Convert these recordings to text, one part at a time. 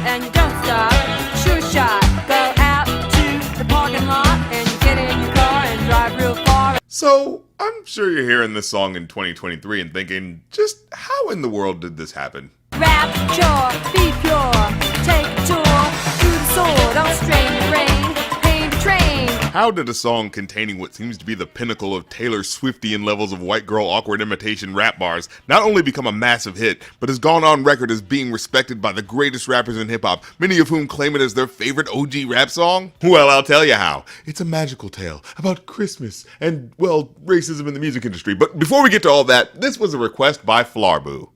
and you don't stop. Sure shot, go out to the parking lot and you get in your car and drive real far. So, I'm sure you're hearing this song in 2023 and thinking, just how in the world did this happen? Rapture, be pure, take a tour through the sword, don't strain the brain, pain to train. How did a song containing what seems to be the pinnacle of Taylor Swiftian levels of white girl awkward imitation rap bars not only become a massive hit, but has gone on record as being respected by the greatest rappers in hip-hop, many of whom claim it as their favorite OG rap song? Well, I'll tell you how. It's a magical tale about Christmas and, well, racism in the music industry. But before we get to all that, this was a request by Flarbu.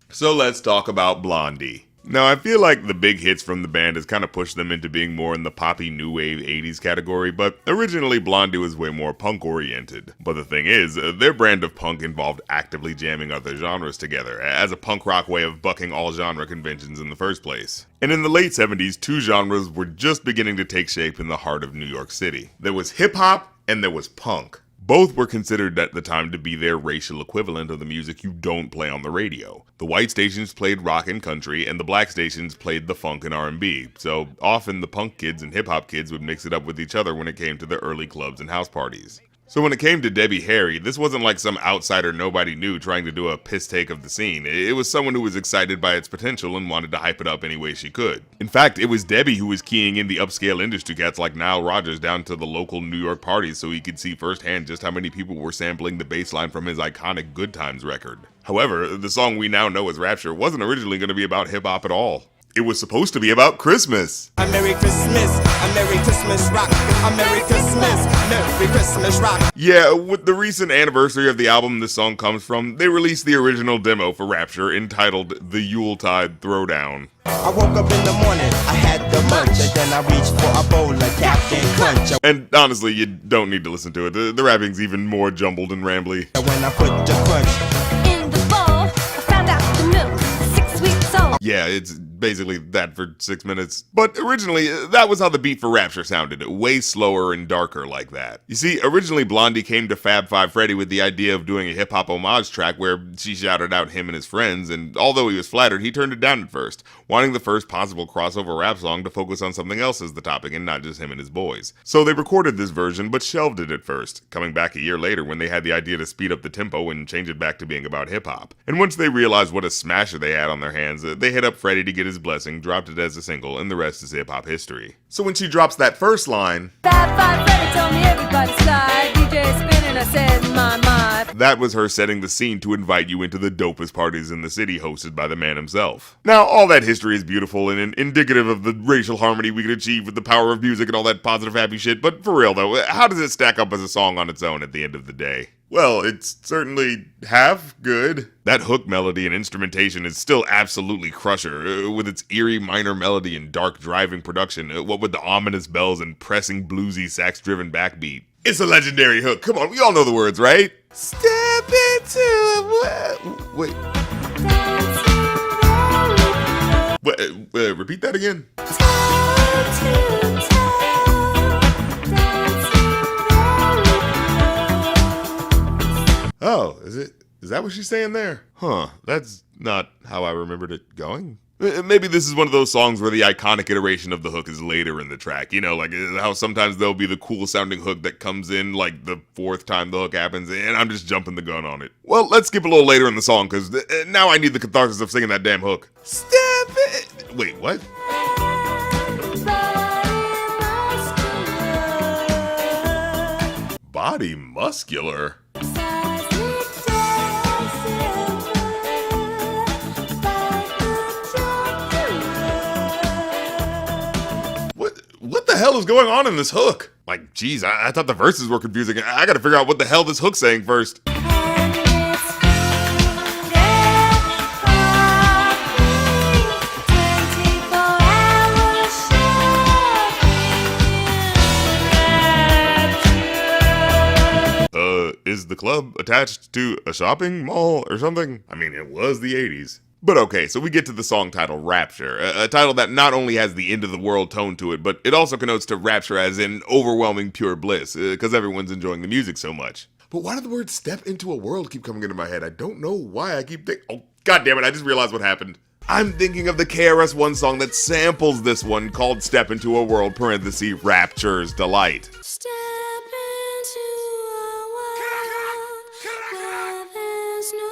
So let's talk about Blondie. Now, I feel like the big hits from the band has kind of pushed them into being more in the poppy new wave 80s category, but originally Blondie was way more punk oriented. But the thing is, their brand of punk involved actively jamming other genres together, as a punk rock way of bucking all genre conventions in the first place. And in the late 70s, two genres were just beginning to take shape in the heart of New York City. There was hip hop and there was punk. Both were considered at the time to be their racial equivalent of the music you don't play on the radio. The white stations played rock and country, and the black stations played the funk and R&B, so often the punk kids and hip-hop kids would mix it up with each other when it came to the early clubs and house parties. So when it came to Debbie Harry, this wasn't like some outsider nobody knew trying to do a piss take of the scene. It was someone who was excited by its potential and wanted to hype it up any way she could. In fact, it was Debbie who was keying in the upscale industry cats like Nile Rodgers down to the local New York parties so he could see firsthand just how many people were sampling the bass line from his iconic Good Times record. However, the song we now know as Rapture wasn't originally going to be about hip-hop at all. It was supposed to be about Christmas. A Merry Christmas rock. A Merry Christmas rock. Yeah, with the recent anniversary of the album this song comes from, they released the original demo for Rapture entitled The Yuletide Throwdown. I woke up in the morning, I had the munch, and then I reached for a bowl of Captain Crunch. And honestly, you don't need to listen to it. The rapping's even more jumbled and rambly. When I put the crunch In the bowl, I found out the milk, 6 weeks old. Yeah, it's basically that for 6 minutes. But originally, that was how the beat for Rapture sounded, way slower and darker like that. You see, originally Blondie came to Fab Five Freddy with the idea of doing a hip-hop homage track where she shouted out him and his friends, and although he was flattered, he turned it down at first, wanting the first possible crossover rap song to focus on something else as the topic and not just him and his boys. So they recorded this version, but shelved it at first, coming back a year later when they had the idea to speed up the tempo and change it back to being about hip-hop. And once they realized what a smasher they had on their hands, they hit up Freddy to get his blessing, dropped it as a single, and the rest is hip-hop history. So when she drops that first line, Fab Five Freddy told me everybody slide, DJ spinning, I said in my mind. that was her setting the scene to invite you into the dopest parties in the city hosted by the man himself. Now, all that history is beautiful and indicative of the racial harmony we could achieve with the power of music and all that positive happy shit, but for real though, how does it stack up as a song on its own at the end of the day? Well, it's certainly half good. That hook melody and instrumentation is still absolutely crusher, with its eerie minor melody and dark driving production, what with the ominous bells and pressing bluesy sax-driven backbeat. It's a legendary hook. Come on, we all know the words, right? Step into it. Wait. Repeat that again. Oh, is that what she's saying there? Huh, that's not how I remembered it going. Maybe this is one of those songs where the iconic iteration of the hook is later in the track. You know, like how sometimes there'll be the cool sounding hook that comes in like the fourth time the hook happens, and I'm just jumping the gun on it. Well, let's skip a little later in the song, because now I need the catharsis of singing that damn hook. Step it. Wait, what? Body muscular? What the hell is going on in this hook? Like, geez, I thought the verses were confusing. I gotta figure out what the hell this hook's saying first. Is the club attached to a shopping mall or something? I mean, it was the 80s. But okay, so we get to the song title Rapture, a title that not only has the end of the world tone to it, but it also connotes to rapture as in overwhelming pure bliss, because everyone's enjoying the music so much. But why do the words step into a world keep coming into my head? I don't know why I keep thinking, oh, god damn it, I just realized what happened. I'm thinking of the KRS-One song that samples this one called Step Into a World, Rapture's Delight. Step into a world where there's no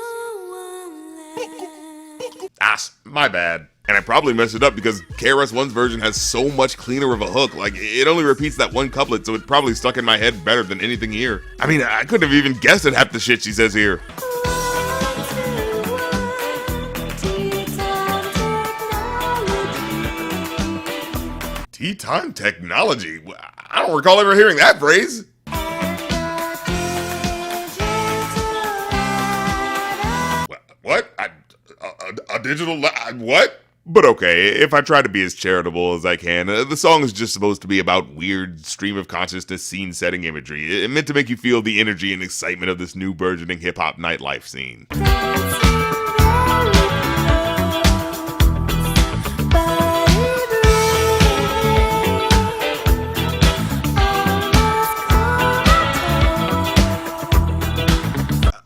one left. My bad. And I probably messed it up because KRS-One's version has so much cleaner of a hook. Like, it only repeats that one couplet, so it probably stuck in my head better than anything here. I mean, I couldn't have even guessed at half the shit she says here. Tea time technology? I don't recall ever hearing that phrase. What? A digital what? But okay, if I try to be as charitable as I can, the song is just supposed to be about weird stream of consciousness scene-setting imagery. It meant to make you feel the energy and excitement of this new burgeoning hip-hop nightlife scene.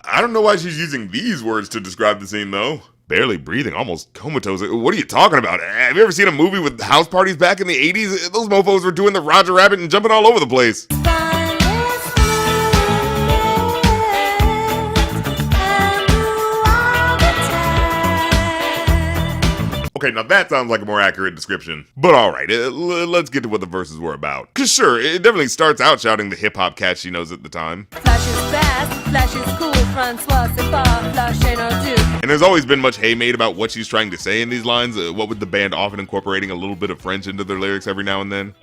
I don't know why she's using these words to describe the scene, though. Barely breathing, almost comatose. What are you talking about? Have you ever seen a movie with house parties back in the 80s? Those mofos were doing the Roger Rabbit and jumping all over the place. Okay, now that sounds like a more accurate description. But alright, let's get to what the verses were about. Cause sure, it definitely starts out shouting the hip-hop catch she knows at the time. Flash is fast, flash is cool, Francois, c'est pas, flash ain't no do. And there's always been much hay made about what she's trying to say in these lines, what with the band often incorporating a little bit of French into their lyrics every now and then.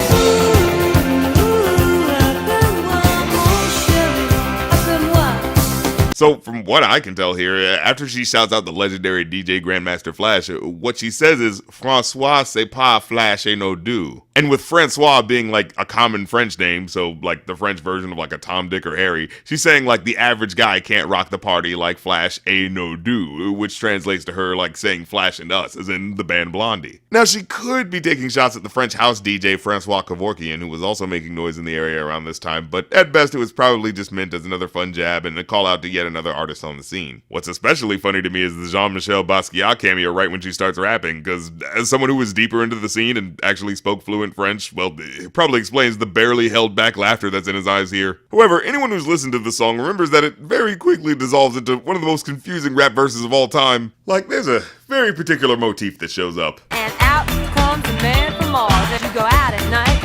So, from what I can tell here, after she shouts out the legendary DJ Grandmaster Flash, what she says is, Francois, c'est pas Flash, ain't no do. And with Francois being like a common French name, so like the French version of like a Tom, Dick, or Harry, she's saying like the average guy can't rock the party like Flash, ain't no do, which translates to her like saying Flash and us, as in the band Blondie. Now, she could be taking shots at the French house DJ Francois Kevorkian, who was also making noise in the area around this time, but at best it was probably just meant as another fun jab and a call out to yet another artist on the scene. What's especially funny to me is the Jean-Michel Basquiat cameo right when she starts rapping, because as someone who was deeper into the scene and actually spoke fluent French, well, it probably explains the barely held back laughter that's in his eyes here. However, anyone who's listened to the song remembers that it very quickly dissolves into one of the most confusing rap verses of all time. Like, there's a very particular motif that shows up. And out comes the man from Mars. As you go out at night,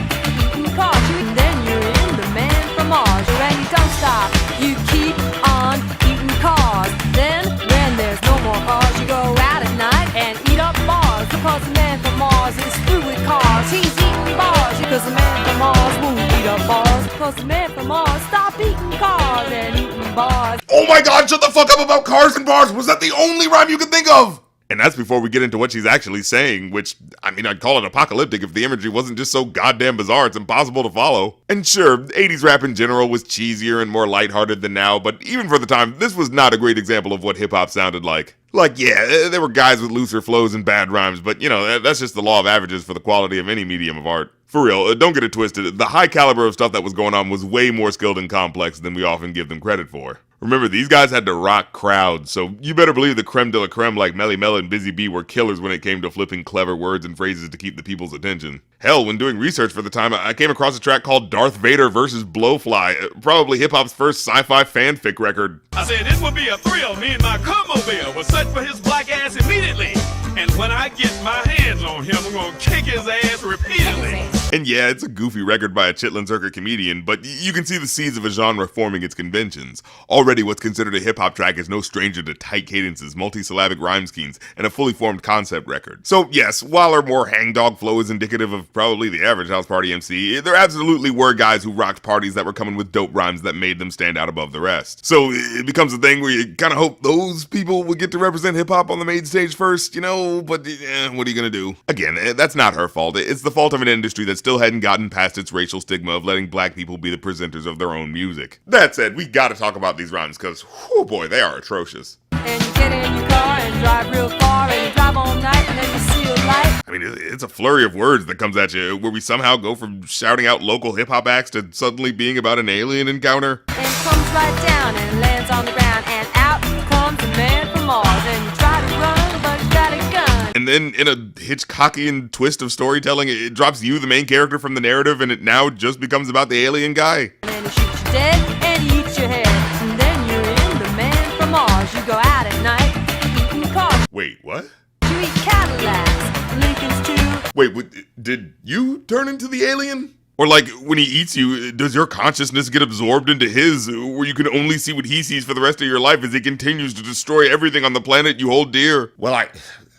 eating cars, and then you're in the man from Mars. And you don't stop, you keep on eating cars. Then, when there's no more cars, you go out at night and eat up bars. Because the man from Mars is through with cars. He's eating bars. Because the man from Mars won't eat up bars. Because the man from Mars stopped eating cars and eating bars. Oh my god, shut the fuck up about cars and bars! Was that the only rhyme you could think of? And that's before we get into what she's actually saying, which, I mean, I'd call it apocalyptic if the imagery wasn't just so goddamn bizarre it's impossible to follow. And sure, 80s rap in general was cheesier and more lighthearted than now, but even for the time, this was not a great example of what hip-hop sounded like. Like, yeah, there were guys with looser flows and bad rhymes, but, you know, that's just the law of averages for the quality of any medium of art. For real, don't get it twisted, the high caliber of stuff that was going on was way more skilled and complex than we often give them credit for. Remember, these guys had to rock crowds, so you better believe the creme de la creme like Melly Mel and Busy Bee were killers when it came to flipping clever words and phrases to keep the people's attention. Hell, when doing research for the time, I came across a track called Darth Vader vs. Blowfly, probably hip-hop's first sci-fi fanfic record. I said it would be a thrill, me and my Mobile was set for his black ass immediately. And when I get my hands on him, I'm gonna kick his ass repeatedly. And yeah, it's a goofy record by a Chitlin Circuit comedian, but you can see the seeds of a genre forming its conventions. Already what's considered a hip-hop track is no stranger to tight cadences, multi-syllabic rhyme schemes, and a fully formed concept record. So yes, while her more hangdog flow is indicative of probably the average house party MC, there absolutely were guys who rocked parties that were coming with dope rhymes that made them stand out above the rest. So it becomes a thing where you kind of hope those people would get to represent hip-hop on the main stage first, you know, but what are you gonna do? Again, that's not her fault. It's the fault of an industry that still hadn't gotten past its racial stigma of letting black people be the presenters of their own music. That said, we gotta talk about these rhymes, cause, whew boy, they are atrocious. And you get in your car and drive real far and you drive all night and then you see a light. I mean, it's a flurry of words that comes at you, where we somehow go from shouting out local hip-hop acts to suddenly being about an alien encounter. And comes right down and lands on the ground and out comes a man from Mars and you try to run but you got a gun. And And then in a Hitchcockian twist of storytelling, it drops you, the main character, from the narrative, and it now just becomes about the alien guy. And he shoots you dead and he eats your head. And then you're in the man from Mars. You go out at night, eating cars. Wait, what? You eat Cadillacs, Lincolns too. Wait, did you turn into the alien? Or like, when he eats you, does your consciousness get absorbed into his, where you can only see what he sees for the rest of your life as he continues to destroy everything on the planet you hold dear? Well,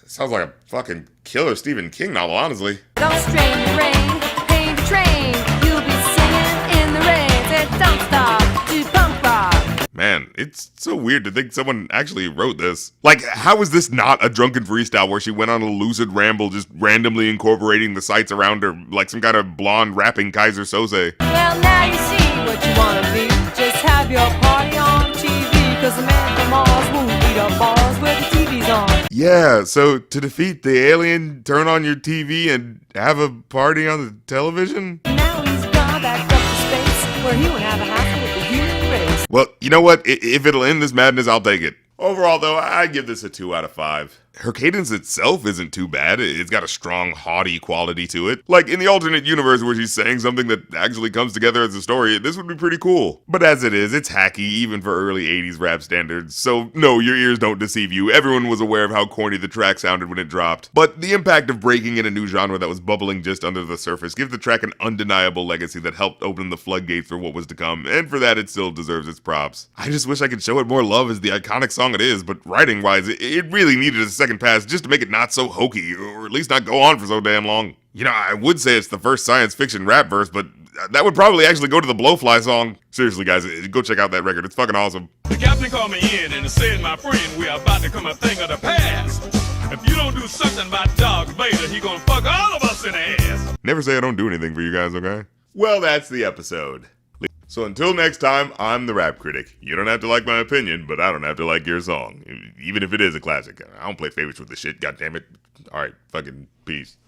sounds like a fucking killer Stephen King novel, honestly. Don't strain the rain, pain the train. You'll be singing in the rain. Said don't stop to punk rock. Man, it's so weird to think someone actually wrote this. Like, how is this not a drunken freestyle where she went on a lucid ramble just randomly incorporating the sights around her like some kind of blonde rapping Kaiser Soze? Well, now you see what you want to be. Just have your party on TV. Cause the man from Mars won't beat up bars where the TV's on. Yeah, so to defeat the alien, turn on your TV and have a party on the television? Now he's gone back up to space where he won't have a hassle with the human race. Well, you know what? If it'll end this madness, I'll take it. Overall, though, I'd give this a 2 out of 5. Her cadence itself isn't too bad. It's got a strong, haughty quality to it. Like, in the alternate universe where she's saying something that actually comes together as a story, this would be pretty cool. But as it is, it's hacky, even for early 80s rap standards. So, no, your ears don't deceive you. Everyone was aware of how corny the track sounded when it dropped. But the impact of breaking in a new genre that was bubbling just under the surface gives the track an undeniable legacy that helped open the floodgates for what was to come, and for that, it still deserves its props. I just wish I could show it more love as the iconic song it is, but writing-wise, it really needed a second pass just to make it not so hokey, or at least not go on for so damn long. You know, I would say it's the first science fiction rap verse, but that would probably actually go to the Blowfly song. Seriously, guys, go check out that record. It's fucking awesome. The captain called me in and said, my friend, we are about to come a thing of the past. If you don't do something about Dog Vader, he gonna fuck all of us in the ass. Never say I don't do anything for you guys, okay? Well, that's the episode. So until next time, I'm the Rap Critic. You don't have to like my opinion, but I don't have to like your song. Even if it is a classic. I don't play favorites with this shit, goddammit. Alright, fucking peace.